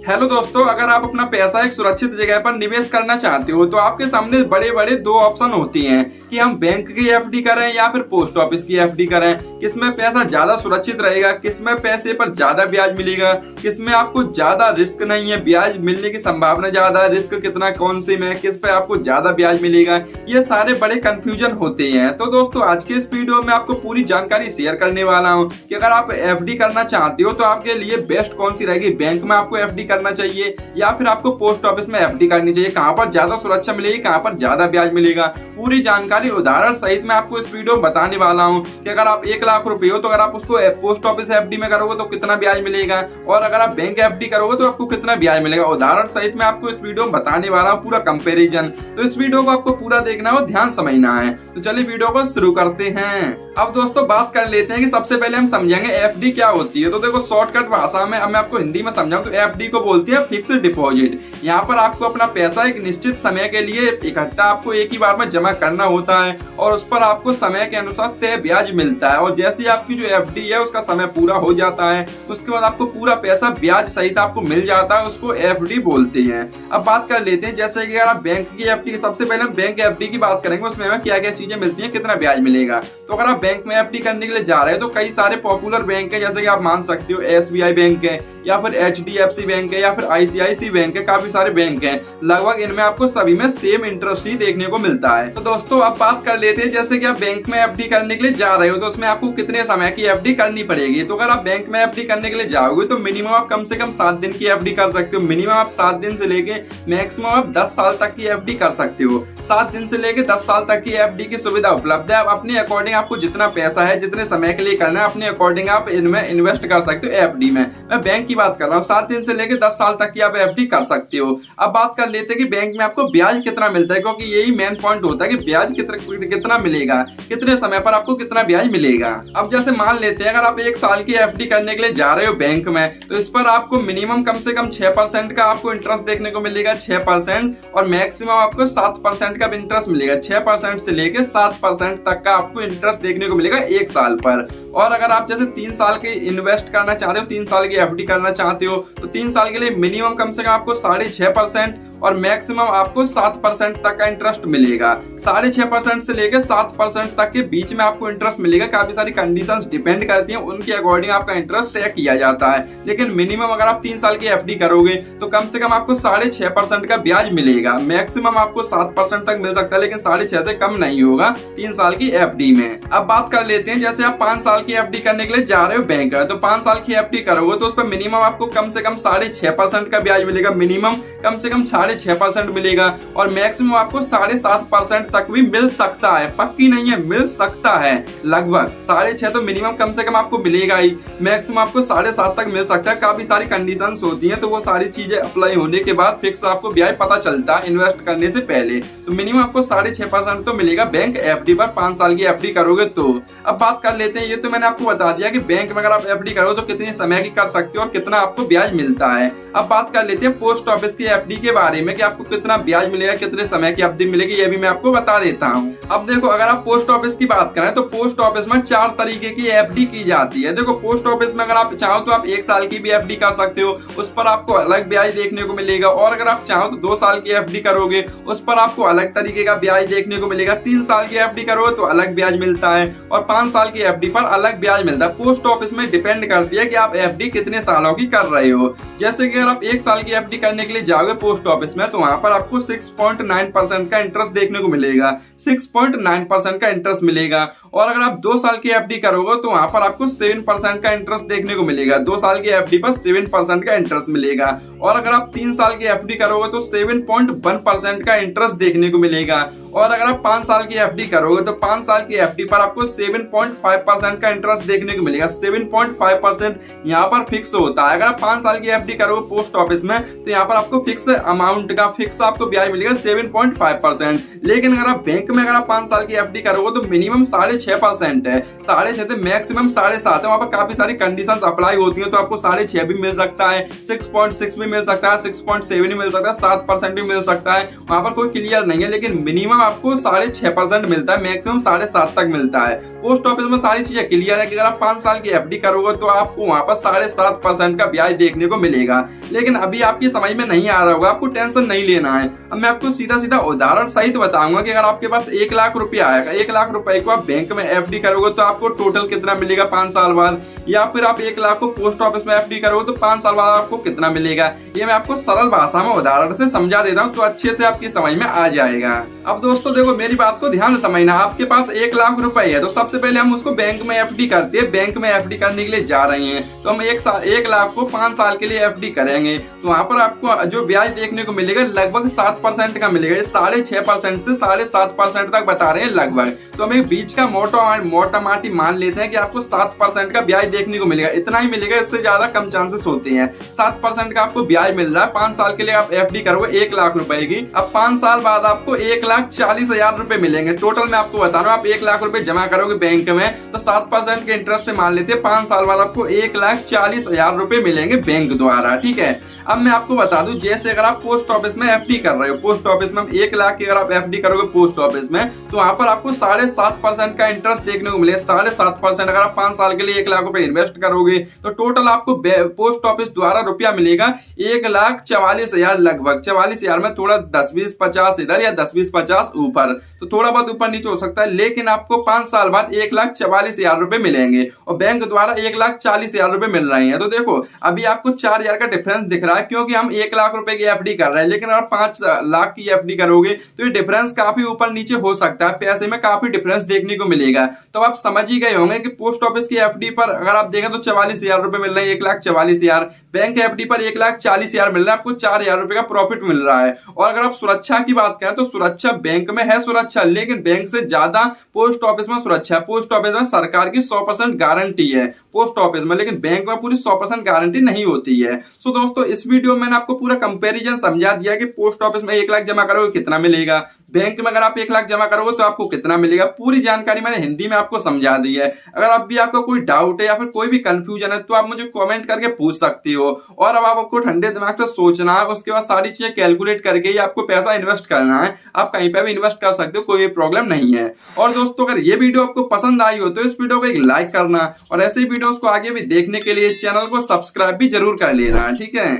Hello दोस्तों, अगर आप अपना पैसा एक सुरक्षित जगह पर निवेश करना चाहते हो तो आपके सामने बड़े बड़े दो ऑप्शन होती हैं कि हम बैंक की एफडी करें या फिर पोस्ट ऑफिस की एफडी करें। किसमें पैसा ज्यादा सुरक्षित रहेगा, किसमें पैसे पर ज्यादा ब्याज मिलेगा, किसमें आपको ज्यादा रिस्क नहीं है, ब्याज मिलने की संभावना ज्यादा, रिस्क कितना कौन से में, किस पे आपको ज्यादा ब्याज मिलेगा, ये सारे बड़े कंफ्यूजन होते हैं। तो दोस्तों आज के इस वीडियो में आपको पूरी जानकारी शेयर करने वाला हूँ कि अगर आप एफडी करना चाहते हो तो आपके लिए बेस्ट कौन सी रहेगी। बैंक में आपको एफडी करना चाहिए या फिर आपको पोस्ट ऑफिस में एफडी करनी चाहिए, कहां पर ज्यादा सुरक्षा मिलेगी, कहां पर ज्यादा ब्याज मिलेगा, पूरी जानकारी उदाहरण सहित मैं आपको इस वीडियो में बताने वाला हूं कि अगर आप 1 लाख रुपए हो तो अगर आप उसको पोस्ट ऑफिस एफडी में करोगे तो कितना ब्याज मिलेगा और अगर आप बैंक एफडी करोगे तो आपको कितना ब्याज मिलेगा। उदाहरण सहित मैं आपको इस वीडियो में बताने वाला हूं पूरा कंपैरिजन। तो इस वीडियो को आपको पूरा देखना है, ध्यान समझना है। तो चलिए वीडियो को शुरू करते हैं। अब दोस्तों बात कर लेते हैं कि सबसे पहले हम समझेंगे एफडी क्या होती है। तो देखो शॉर्टकट भाषा में अब मैं आपको हिंदी में समझाऊं तो एफडी को बोलती है फिक्स्ड डिपॉजिट। यहाँ पर आपको अपना पैसा एक निश्चित समय के लिए इकट्ठा आपको एक ही बार में जमा करना होता है और उस पर आपको समय के अनुसार तय ब्याज मिलता है और जैसे ही आपकी जो एफडी है उसका समय पूरा हो जाता है उसके बाद आपको पूरा पैसा ब्याज सहित आपको मिल जाता है, उसको एफडी बोलते हैं। अब बात कर लेते हैं जैसे कि अगर आप बैंक की एफडी, सबसे पहले हम बैंक एफडी की बात करेंगे, उसमें हमें क्या क्या चीजें मिलती हैं, कितना ब्याज मिलेगा। तो अगर आप बैंक में एफडी करने के लिए जा रहे हैं तो कई सारे पॉपुलर बैंक है, जैसे कि आप मान सकते हो एसबीआई बैंक है या फिर एचडीएफसी बैंक है या फिर आईसीआईसी बैंक है, काफी सारे बैंक हैं। लगभग इनमें आपको सभी में सेम इंटरेस्ट ही देखने को मिलता है। तो दोस्तों अब बात कर लेते हैं जैसे कि आप बैंक में एफडी करने के लिए जा रहे हो तो उसमें आपको कितने समय की एफडी करनी पड़ेगी। तो अगर आप बैंक में एफडी करने के लिए जाओगे तो मिनिमम आप कम से कम 7 दिन की एफडी कर सकते हो। मिनिमम आप 7 दिन से लेके मैक्सिमम आप 10 साल तक की एफडी कर सकते हो। 7 दिन से लेके 10 साल तक की एफडी की सुविधा उपलब्ध है। आप अपने अकॉर्डिंग आपको जितना पैसा है, जितने समय के लिए करना है, अपने अकॉर्डिंग आप इनमें इन्वेस्ट कर सकते हो एफडी में। मैं बैंक की बात कर रहा हूँ, 7 दिन से लेके 10 साल तक की आप एफडी कर सकते हो। अब बात कर लेते हैं कि बैंक में आपको ब्याज कितना मिलता है, क्योंकि यही मेन पॉइंट होता है कि ब्याज कितना मिलेगा, कितने समय पर आपको कितना ब्याज मिलेगा। अब जैसे मान लेते हैं अगर आप 1 साल की एफडी करने के लिए जा रहे हो बैंक में तो इस पर आपको मिनिमम कम से कम 6% का आपको इंटरेस्ट देखने को मिलेगा, 6%, और मैक्सिमम आपको 7% का इंटरेस्ट मिलेगा। 6% से लेके 7% तक का आपको इंटरेस्ट देखने को मिलेगा 1 साल पर। और अगर आप जैसे 3 साल के इन्वेस्ट करना चाहते हो, 3 साल की एफडी करना चाहते हो तो 3 साल के लिए मिनिमम कम से कम आपको 6.5% और मैक्सिमम आपको 7% तक का इंटरेस्ट मिलेगा। 6.5% से लेकर 7% तक के बीच में आपको इंटरेस्ट मिलेगा। काफी सारी कंडीशंस डिपेंड करती हैं, उनके अकॉर्डिंग आपका इंटरेस्ट तय किया जाता है। लेकिन मिनिमम अगर आप 3 साल की एफडी करोगे तो कम से कम आपको 6.5% का ब्याज मिलेगा। मैक्सिमम आपको 7% तक मिल सकता है, लेकिन 6.5 से कम नहीं होगा 3 साल की एफडी में। अब बात कर लेते हैं जैसे आप 5 साल की एफडी करने के लिए जा रहे हो बैंक है तो 5 साल की एफडी करोगे तो उस पर मिनिमम आपको कम से कम 6.5% का ब्याज मिलेगा। मिनिमम कम से कम 6.5% मिलेगा और मैक्सिमम आपको 7.5% तक भी मिल सकता है। पक्की नहीं है, मिल सकता है। लगभग 6.5 तो मिनिमम कम से कम आपको मिलेगा ही, मैक्सिमम आपको 7.5 तक मिल सकता है। काफी सारी कंडीशंस होती हैं तो वो सारी चीजें अप्लाई होने के बाद फिक्स आपको ब्याज पता चलता है इन्वेस्ट करने से पहले। तो मिनिमम आपको 6.5% तो मिलेगा बैंक एफडी पर 5 साल की एफडी करोगे तो। अब बात कर लेते हैं, ये तो मैंने आपको बता दिया कि बैंक में अगर आप एफडी करो तो कितने समय की कर सकते हो और कितना आपको ब्याज मिलता है। अब बात कर लेते हैं पोस्ट ऑफिस की एफडी के बारे में कि आपको कितना ब्याज मिलेगा, कितने समय की अवधि मिलेगी, ये भी मैं आपको बता देता हूँ। अब देखो अगर आप पोस्ट ऑफिस की बात करें तो पोस्ट ऑफिस में 4 तरीके की एफडी की जाती है। देखो पोस्ट ऑफिस में अगर आप चाहो तो आप 1 साल की भी एफडी कर सकते हो, उस पर आपको अलग ब्याज देखने को मिलेगा। और अगर आप चाहो तो 2 साल की एफडी करोगे उस पर आपको अलग तरीके का ब्याज देखने को मिलेगा। 3 साल की एफडी करोगे तो अलग ब्याज मिलता है और 5 साल की एफडी पर अलग ब्याज मिलता है। पोस्ट ऑफिस में डिपेंड करती है कि आप एफडी कितने सालों की कर रहे हो। जैसे कि अगर आप 1 साल की एफडी करने के लिए जाओगे पोस्ट ऑफिस में तो वहां पर आपको 6.9% का इंटरेस्ट देखने को मिलेगा। 6.9% का इंटरेस्ट मिलेगा। और अगर आप 2 साल की एफडी करोगे तो वहां पर आपको 7% का इंटरेस्ट देखने को मिलेगा। 2 साल की एफडी पर 7% का इंटरेस्ट मिलेगा। और अगर आप 3 साल की एफडी करोगे तो 7.1% का इंटरेस्ट देखने को मिलेगा। और अगर आप 5 साल की एफडी करोगे तो 5 साल की एफडी पर आपको 7.5% का इंटरेस्ट देखने को मिलेगा। 7.5% यहाँ पर फिक्स होता है। अगर आप 5 साल की एफडी करोगे पोस्ट ऑफिस में तो यहाँ पर आपको फिक्स अमाउंट का फिक्स आपको ब्याज मिलेगा 7.5%। लेकिन अगर आप बैंक में अगर आप 5 साल की एफडी करोगे तो मिनिमम 6.5% है। 6.5 से मैक्सिमम 7.5 है। वहाँ पर काफी सारी कंडीशंस अप्लाई होती हैं तो आपको 6.5 भी मिल सकता है, 6.6 भी मिल सकता है, 6.7 भी मिल सकता है, 7% भी मिल सकता है। वहाँ पर कोई क्लियर नहीं है, लेकिन मिनिमम मिनिमम आपको 6.5% मिलता है, मैक्सिमम 7.5 तक मिलता है। पोस्ट ऑफिस में सारी चीजें क्लियर है कि अगर आप 5 साल की एफडी करोगे तो आपको वहां पर 7.5% का ब्याज देखने को मिलेगा। लेकिन अभी आपकी समझ में नहीं आ रहा होगा, आपको टेंशन नहीं लेना है। अब मैं आपको सीधा सीधा उदाहरण सहित बताऊंगा कि अगर आपके पास 1 लाख रुपया आएगा, 1 लाख रुपए को आप बैंक में एफडी करोगे तो आपको टोटल कितना मिलेगा 5 साल बाद, या फिर आप 1 लाख को पोस्ट ऑफिस में एफडी करोगे तो 5 साल बाद आपको कितना मिलेगा। ये मैं आपको सरल भाषा में उदाहरण से समझा देता हूँ तो अच्छे से आपकी समझ में आ जाएगा। अब दोस्तों देखो, मेरी बात को ध्यान से समझना। आपके पास 1 लाख रुपए है तो सबसे पहले हम उसको बैंक में एफडी करते हैं। बैंक में एफडी करने के लिए जा रहे हैं तो हम 1 लाख को 5 साल के लिए एफडी करेंगे तो वहां पर आपको जो ब्याज देखने को मिलेगा लगभग 7% का मिलेगा। ये 6.5% से 7.5% तक बता रहे हैं लगभग। तो हम एक बीच का मोटा माटी मान लेते हैं कि आपको 7% का ब्याज देखने को मिलेगा। इतना ही मिलेगा, इससे ज्यादा कम चांसेस होते हैं। 7% का आपको ब्याज मिल रहा है। 5 साल के लिए आप एफडी करोगे 1 लाख रुपए की। अब 5 साल बाद आपको 1,40,000 रुपए मिलेंगे। टोटल मैं आपको बता रहा हूँ, आप 1 लाख रुपए जमा करोगे बैंक में तो 7% के इंटरेस्ट से मान लेते हैं 5 साल बाद आपको 1,40,000 रुपए मिलेंगे बैंक द्वारा। ठीक है। अब मैं आपको बता दूं, जैसे अगर आप पोस्ट ऑफिस में एफडी कर रहे हो, पोस्ट ऑफिस में 1 लाख की अगर आप एफडी करोगे पोस्ट ऑफिस में तो वहां पर आपको 7.5% का इंटरेस्ट देखने को मिलेगा। 7.5% अगर आप 5 साल के लिए 1 लाख रुपए इन्वेस्ट करोगे तो टोटल आपको पोस्ट ऑफिस द्वारा रुपया मिलेगा 1,44,000 लगभग। 44,000 में थोड़ा 10-20-50 इधर या 10-20-50 ऊपर, तो थोड़ा बहुत ऊपर नीचे हो सकता है, लेकिन आपको 5 साल बाद 1,44,000 रुपए मिलेंगे और बैंक द्वारा 1,40,000 रुपए मिल रहे हैं। तो देखो अभी आपको 4,000 का डिफरेंस दिख रहा है क्योंकि हम 1 लाख रुपए की एफडी कर रहे हैं, लेकिन अगर 5 लाख की एफडी करोगे तो ये डिफरेंस काफी ऊपर नीचे हो सकता है, पैसे में काफी डिफरेंस देखने को मिलेगा। तो आप समझ ही गए होंगे कि पोस्ट ऑफिस की एफडी पर अगर आप देखें तो 44,000 रुपए मिल रहे हैं, 1,44,000। बैंक एफडी पर 1,40,000 मिल रहा है, आपको 4,000 रुपए का प्रॉफिट मिल रहा है। और अगर आप सुरक्षा की बात करें तो सुरक्षा बैंक में है सुरक्षा, लेकिन बैंक से ज्यादा पोस्ट ऑफिस में सुरक्षा है। पोस्ट ऑफिस में सरकार की 100% गारंटी है पोस्ट ऑफिस में, लेकिन बैंक में पूरी 100% गारंटी नहीं होती है। सो दोस्तों इस वीडियो में मैंने आपको पूरा कंपैरिजन समझा दिया कि पोस्ट ऑफिस में 1 लाख जमा करोगे कितना मिलेगा, बैंक में अगर आप 1 लाख जमा करोगे तो आपको कितना मिलेगा। पूरी जानकारी मैंने हिंदी में आपको समझा दी है। अगर अब भी आपको कोई डाउट है या फिर कोई भी कंफ्यूजन है तो आप मुझे कमेंट करके पूछ सकती हो। और अब आपको ठंडे दिमाग से सोचना है, उसके बाद सारी चीजें कैलकुलेट करके ही आपको पैसा इन्वेस्ट करना है। आप कहीं पे भी इन्वेस्ट कर सकते हो, कोई प्रॉब्लम नहीं है। और दोस्तों अगर ये वीडियो आपको पसंद आई हो तो इस वीडियो को एक लाइक करना और ऐसे ही वीडियोस को आगे भी देखने के लिए चैनल को सब्सक्राइब भी जरूर कर लेना। ठीक है।